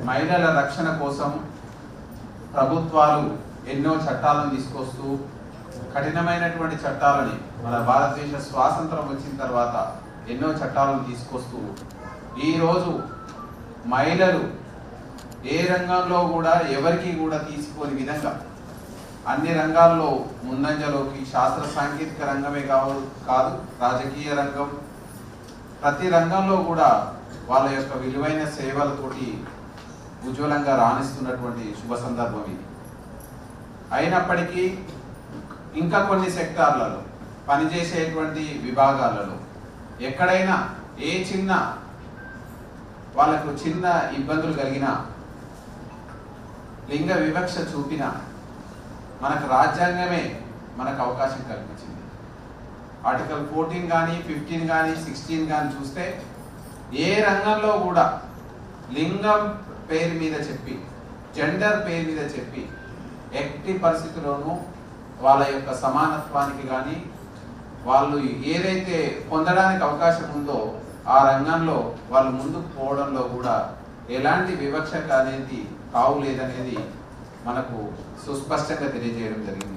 మహిళల రక్షణ కోసం ప్రభుత్వాలు ఎన్నో చట్టాలను తీసుకొస్తూ కఠినమైనటువంటి చట్టాలని మన భారతదేశ స్వాతంత్రం వచ్చిన తర్వాత ఎన్నో చట్టాలను తీసుకొస్తూ ఈరోజు మహిళలు ఏ రంగంలో కూడా ఎవరికి కూడా తీసుకోని విధంగా అన్ని రంగాల్లో ముందంజలోకి శాస్త్ర సాంకేతిక రంగమే కాదు రాజకీయ రంగం ప్రతి రంగంలో కూడా వాళ్ళ యొక్క విలువైన సేవలతోటి ఉజ్వలంగా రాణిస్తున్నటువంటి శుభ సందర్భం ఇది. అయినప్పటికీ ఇంకా కొన్ని సెక్టార్లలో పనిచేసేటువంటి విభాగాలలో ఎక్కడైనా ఏ చిన్న వాళ్ళకు చిన్న ఇబ్బందులు కలిగినా లింగ వివక్ష చూపినా మనకు రాజ్యాంగమే మనకు అవకాశం కల్పించింది. ఆర్టికల్ 14 కానీ 15 కానీ 16 కానీ చూస్తే ఏ రంగంలో కూడా లింగం పేరు మీద చెప్పి జెండర్ పేరు మీద చెప్పి ఎట్టి పరిస్థితుల్లోనూ వాళ్ళ యొక్క సమానత్వానికి కానీ వాళ్ళు ఏదైతే పొందడానికి అవకాశం ఉందో ఆ రంగంలో వాళ్ళు ముందుకు పోవడంలో కూడా ఎలాంటి వివక్ష అనేది తావు లేదనేది మనకు సుస్పష్టంగా తెలియజేయడం జరిగింది.